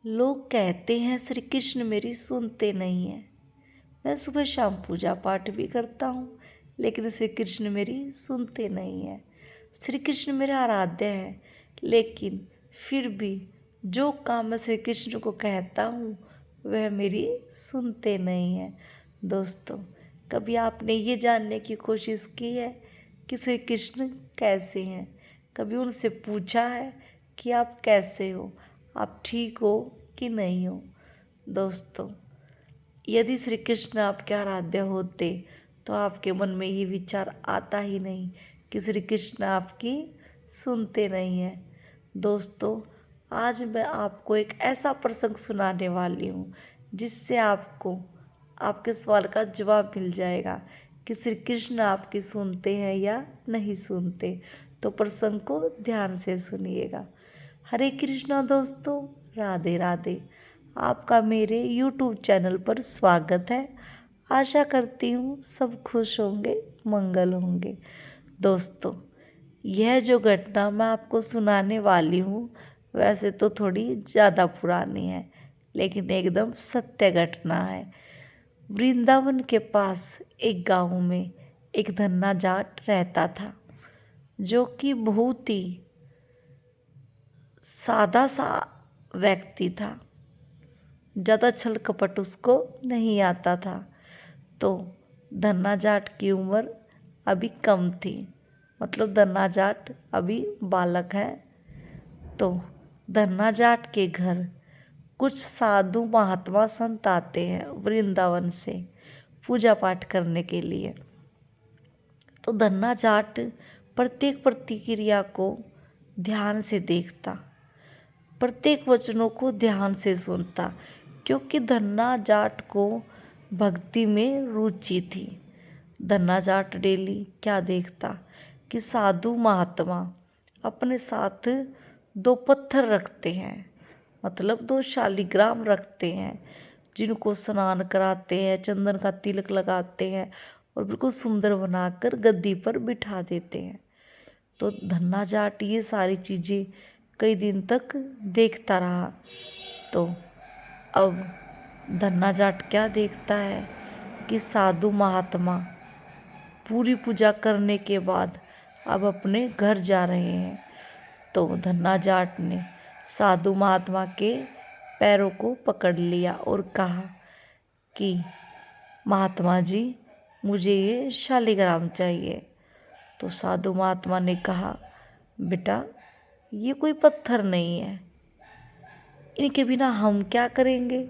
लोग कहते हैं श्री कृष्ण मेरी सुनते नहीं हैं। मैं सुबह शाम पूजा पाठ भी करता हूँ, लेकिन श्री कृष्ण मेरी सुनते नहीं हैं। श्री कृष्ण मेरे आराध्य हैं, लेकिन फिर भी जो काम मैं श्री कृष्ण को कहता हूँ वह मेरी सुनते नहीं हैं। दोस्तों, कभी आपने ये जानने की कोशिश की है कि श्री कृष्ण कैसे हैं? कभी उनसे पूछा है कि आप कैसे हो, आप ठीक हो कि नहीं हो? दोस्तों, यदि श्री कृष्ण आपके आराध्य होते तो आपके मन में ये विचार आता ही नहीं कि श्री कृष्ण आपकी सुनते नहीं हैं। दोस्तों, आज मैं आपको एक ऐसा प्रसंग सुनाने वाली हूँ जिससे आपको आपके सवाल का जवाब मिल जाएगा कि श्री कृष्ण आपकी सुनते हैं या नहीं सुनते। तो प्रसंग को ध्यान से सुनिएगा। हरे कृष्णा दोस्तों, राधे राधे। आपका मेरे YouTube चैनल पर स्वागत है। आशा करती हूँ सब खुश होंगे, मंगल होंगे। दोस्तों, यह जो घटना मैं आपको सुनाने वाली हूँ वैसे तो थोड़ी ज़्यादा पुरानी है, लेकिन एकदम सत्य घटना है। वृंदावन के पास एक गांव में एक धन्ना जाट रहता था, जो कि बहुत ही सादा सा व्यक्ति था। ज़्यादा छल कपट उसको नहीं आता था। तो धन्ना जाट की उम्र अभी कम थी, मतलब धन्ना जाट अभी बालक है। तो धन्ना जाट के घर कुछ साधु महात्मा संत आते हैं वृंदावन से पूजा पाठ करने के लिए। तो धन्ना जाट प्रत्येक प्रतिक्रिया को ध्यान से देखता, प्रत्येक वचनों को ध्यान से सुनता, क्योंकि धन्ना जाट को भक्ति में रुचि थी। धन्ना जाट डेली क्या देखता कि साधु महात्मा अपने साथ दो पत्थर रखते हैं, मतलब दो शालिग्राम रखते हैं, जिनको स्नान कराते हैं, चंदन का तिलक लगाते हैं और बिल्कुल सुंदर बनाकर गद्दी पर बिठा देते हैं। तो धन्ना जाट ये सारी चीज़ें कई दिन तक देखता रहा। तो अब धन्ना जाट क्या देखता है कि साधु महात्मा पूरी पूजा करने के बाद अब अपने घर जा रहे हैं। तो धन्ना जाट ने साधु महात्मा के पैरों को पकड़ लिया और कहा कि महात्मा जी, मुझे ये शालिग्राम चाहिए। तो साधु महात्मा ने कहा, बेटा, ये कोई पत्थर नहीं है, इनके बिना हम क्या करेंगे,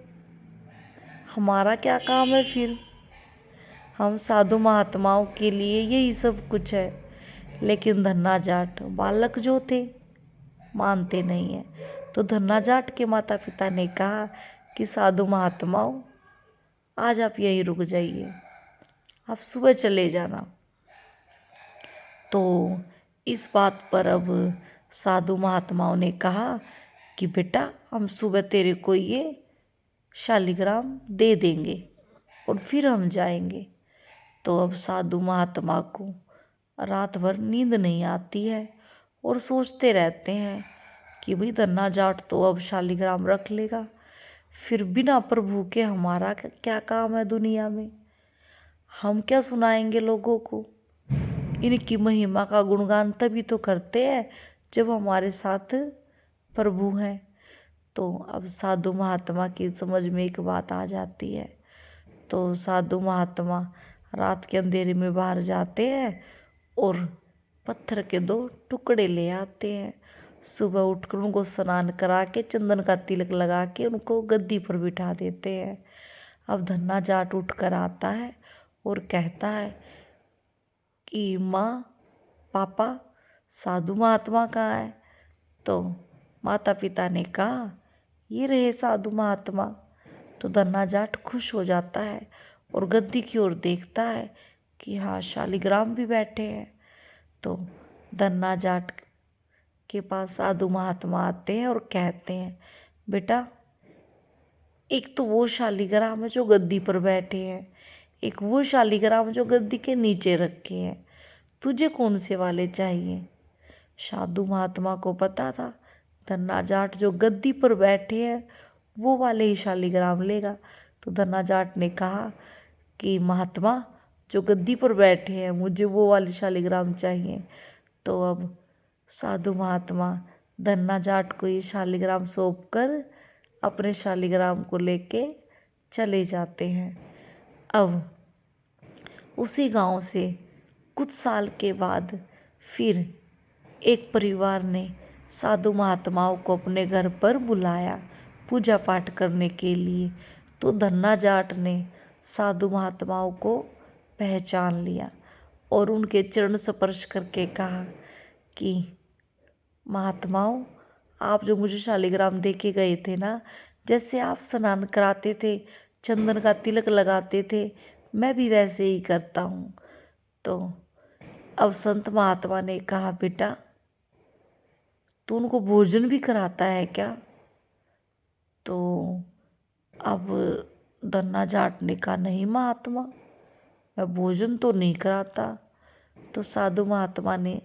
हमारा क्या काम है फिर? हम साधु महात्माओं के लिए यही सब कुछ है। लेकिन धन्ना जाट बालक जो थे मानते नहीं है। तो धन्ना जाट के माता पिता ने कहा कि साधु महात्माओं, आज आप यहीं रुक जाइए, आप सुबह चले जाना। तो इस बात पर अब साधु महात्माओं ने कहा कि बेटा, हम सुबह तेरे को ये शालिग्राम दे देंगे और फिर हम जाएंगे। तो अब साधु महात्मा को रात भर नींद नहीं आती है और सोचते रहते हैं कि भाई धन्ना जाट तो अब शालिग्राम रख लेगा, फिर बिना प्रभु के हमारा क्या काम है दुनिया में? हम क्या सुनाएंगे लोगों को? इनकी महिमा का गुणगान तभी तो करते हैं जब हमारे साथ प्रभु हैं। तो अब साधु महात्मा की समझ में एक बात आ जाती है। तो साधु महात्मा रात के अंधेरे में बाहर जाते हैं और पत्थर के दो टुकड़े ले आते हैं। सुबह उठकर उनको स्नान करा के चंदन का तिलक लगा के उनको गद्दी पर बिठा देते हैं। अब धन्ना जाट उठ कर आता है और कहता है कि माँ, पापा, साधु महात्मा कहाँ है? तो माता पिता ने कहा, ये रहे साधु महात्मा। तो धन्ना जाट खुश हो जाता है और गद्दी की ओर देखता है कि हाँ, शालिग्राम भी बैठे हैं। तो धन्ना जाट के पास साधु महात्मा आते हैं और कहते हैं, बेटा, एक तो वो शालिग्राम है जो गद्दी पर बैठे हैं, एक वो शालिग्राम जो गद्दी के नीचे रखे हैं, तुझे कौन से वाले चाहिए? साधु महात्मा को पता था धन्ना जाट जो गद्दी पर बैठे हैं वो वाले ही शालिग्राम लेगा। तो धन्ना जाट ने कहा कि महात्मा जो गद्दी पर बैठे हैं मुझे वो वाले शालिग्राम चाहिए। तो अब साधु महात्मा धन्ना जाट को ये शालिग्राम सौंप कर अपने शालिग्राम को लेके चले जाते हैं। अब उसी गांव से कुछ साल के बाद फिर एक परिवार ने साधु महात्माओं को अपने घर पर बुलाया पूजा पाठ करने के लिए। तो धन्ना जाट ने साधु महात्माओं को पहचान लिया और उनके चरण स्पर्श करके कहा कि महात्माओं, आप जो मुझे शालिग्राम दे के गए थे ना, जैसे आप स्नान कराते थे, चंदन का तिलक लगाते थे, मैं भी वैसे ही करता हूँ। तो अब संत महात्मा ने कहा बेटा तू उनको भोजन भी कराता है क्या? तो अब धन्ना जाट ने कहा नहीं महात्मा, मैं भोजन तो नहीं कराता। तो साधु महात्मा ने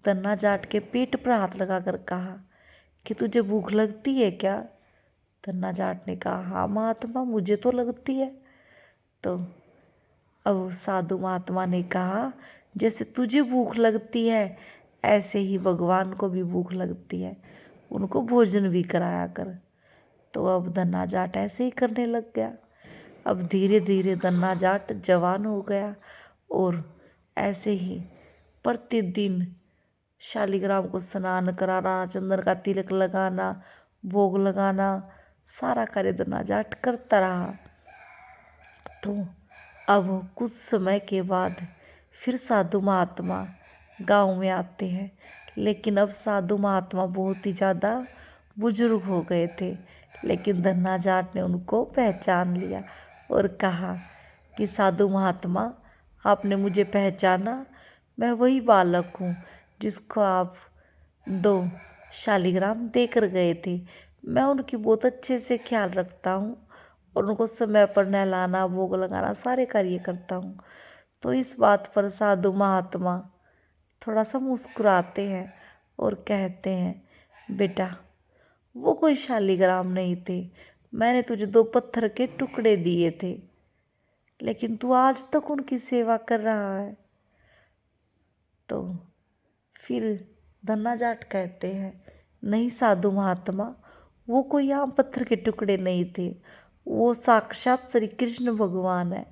धन्ना जाट के पेट पर हाथ लगाकर कहा कि तुझे भूख लगती है क्या? धन्ना जाट ने कहा हाँ महात्मा, मुझे तो लगती है। तो अब साधु महात्मा ने कहा जैसे तुझे भूख लगती है ऐसे ही भगवान को भी भूख लगती है, उनको भोजन भी कराया कर। तो अब धन्ना जाट ऐसे ही करने लग गया। अब धीरे धीरे धन्ना जाट जवान हो गया और ऐसे ही प्रतिदिन शालिग्राम को स्नान कराना, चंदन का तिलक लगाना, भोग लगाना, सारा कार्य धन्ना जाट करता रहा। तो अब कुछ समय के बाद फिर साधु महात्मा गांव में आते हैं, लेकिन अब साधु महात्मा बहुत ही ज़्यादा बुजुर्ग हो गए थे। लेकिन धन्ना जाट ने उनको पहचान लिया और कहा कि साधु महात्मा, आपने मुझे पहचाना, मैं वही बालक हूँ जिसको आप 2 शालिग्राम देकर गए थे। मैं उनकी बहुत अच्छे से ख्याल रखता हूँ और उनको समय पर नहलाना, भोग लगाना, सारे कार्य करता हूँ। तो इस बात पर साधु महात्मा थोड़ा सा मुस्कुराते हैं और कहते हैं बेटा वो कोई शालिग्राम नहीं थे, मैंने तुझे 2 पत्थर के टुकड़े दिए थे, लेकिन तू आज तक उनकी सेवा कर रहा है। तो फिर धन्ना जाट कहते हैं नहीं साधु महात्मा, वो कोई आम पत्थर के टुकड़े नहीं थे, वो साक्षात श्री कृष्ण भगवान है।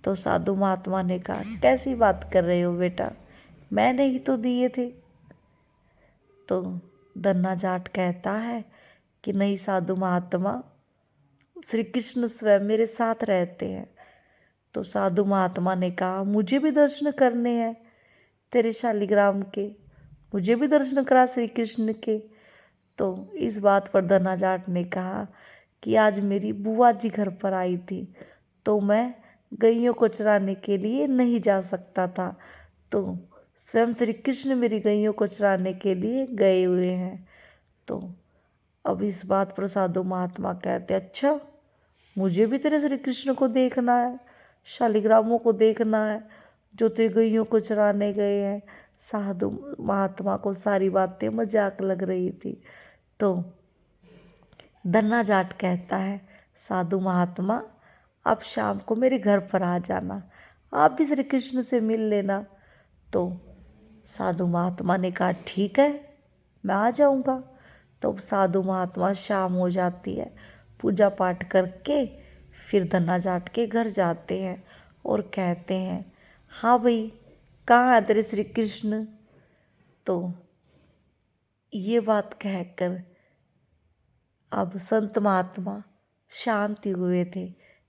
तो साधु महात्मा ने कहा कैसी बात कर रहे हो बेटा, मैंने ही तो दिए थे। तो धन्ना जाट कहता है कि नहीं साधु महात्मा, श्री कृष्ण स्वयं मेरे साथ रहते हैं। तो साधु महात्मा ने कहा मुझे भी दर्शन करने हैं तेरे शालिग्राम के, मुझे भी दर्शन करा श्री कृष्ण के। तो इस बात पर धन्ना जाट ने कहा कि आज मेरी बुआ जी घर पर आई थी, तो मैं गैयों को चराने के लिए नहीं जा सकता था, तो स्वयं श्री कृष्ण मेरी गैयों को चराने के लिए गए हुए हैं। तो अब इस बात पर साधु महात्मा कहते अच्छा, मुझे भी तेरे श्री कृष्ण को देखना है, शालिग्रामों को देखना है जो तेरी गैयों को चराने गए हैं। साधु महात्मा को सारी बातें मजाक लग रही थी। तो धन्ना जाट कहता है साधु महात्मा, आप शाम को मेरे घर पर आ जाना, आप भी श्री कृष्ण से मिल लेना। तो साधु महात्मा ने कहा ठीक है, मैं आ जाऊंगा। तो साधु महात्मा शाम हो जाती है, पूजा पाठ करके फिर धन्ना जाट के घर जाते हैं और कहते हैं हाँ भाई, कहाँ है तेरे श्री कृष्ण? तो ये बात कहकर अब संत महात्मा शांति हुए थे।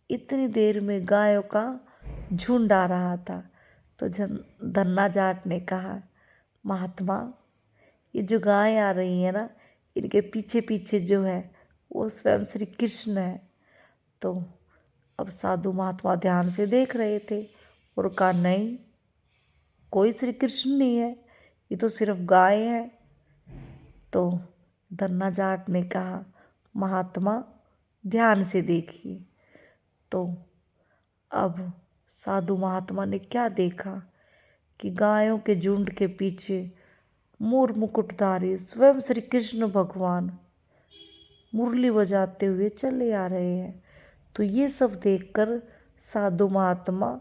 इतनी देर में गायों का झुंड आ रहा था। तो धन्ना जाट ने कहा महात्मा, ये जो गायें आ रही हैं ना, इनके पीछे पीछे जो है वो स्वयं श्री कृष्ण है। तो अब साधु महात्मा ध्यान से देख रहे थे और कहा नहीं, कोई श्री कृष्ण नहीं है, ये तो सिर्फ गाय है। तो धन्ना जाट ने कहा महात्मा ध्यान से देखिए। तो अब साधु महात्मा ने क्या देखा कि गायों के झुंड के पीछे मोर मुकुटधारी स्वयं श्री कृष्ण भगवान मुरली बजाते हुए चले आ रहे हैं। तो ये सब देखकर साधु महात्मा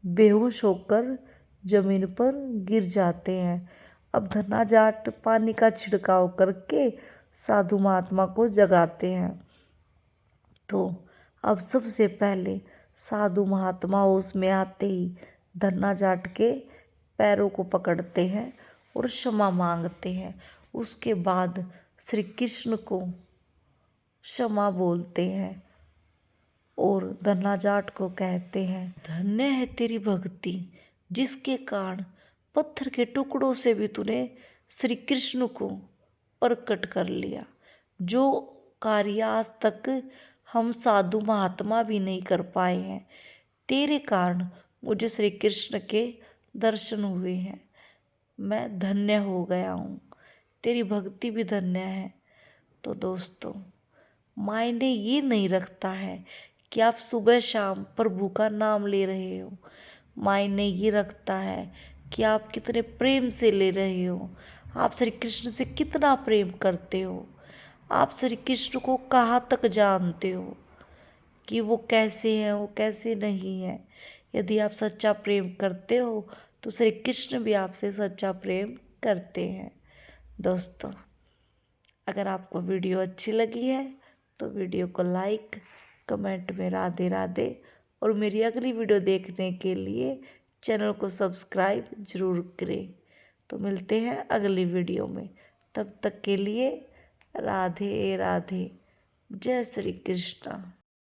बेहोश होकर जमीन पर गिर जाते हैं। अब धन्ना जाट पानी का छिड़काव करके साधु महात्मा को जगाते हैं। तो अब सबसे पहले साधु महात्मा उसमें आते ही धन्ना जाट के पैरों को पकड़ते हैं और क्षमा मांगते हैं। उसके बाद श्री कृष्ण को क्षमा बोलते हैं और धन्ना जाट को कहते हैं, धन्य है तेरी भक्ति, जिसके कारण पत्थर के टुकड़ों से भी तूने श्री कृष्ण को प्रकट कर लिया। जो कार्य आज तक हम साधु महात्मा भी नहीं कर पाए हैं, तेरे कारण मुझे श्री कृष्ण के दर्शन हुए हैं। मैं धन्य हो गया हूँ, तेरी भक्ति भी धन्य है। तो दोस्तों, मायने ये नहीं रखता है कि आप सुबह शाम प्रभु का नाम ले रहे हो, मायने ये रखता है कि आप कितने प्रेम से ले रहे हो, आप श्री कृष्ण से कितना प्रेम करते हो, आप श्री कृष्ण को कहाँ तक जानते हो कि वो कैसे हैं, वो कैसे नहीं है। यदि आप सच्चा प्रेम करते हो तो श्री कृष्ण भी आपसे सच्चा प्रेम करते हैं। दोस्तों, अगर आपको वीडियो अच्छी लगी है तो वीडियो को लाइक, कमेंट में राधे राधे और मेरी अगली वीडियो देखने के लिए चैनल को सब्सक्राइब जरूर करें। तो मिलते हैं अगली वीडियो में, तब तक के लिए राधे राधे, जय श्री कृष्ण।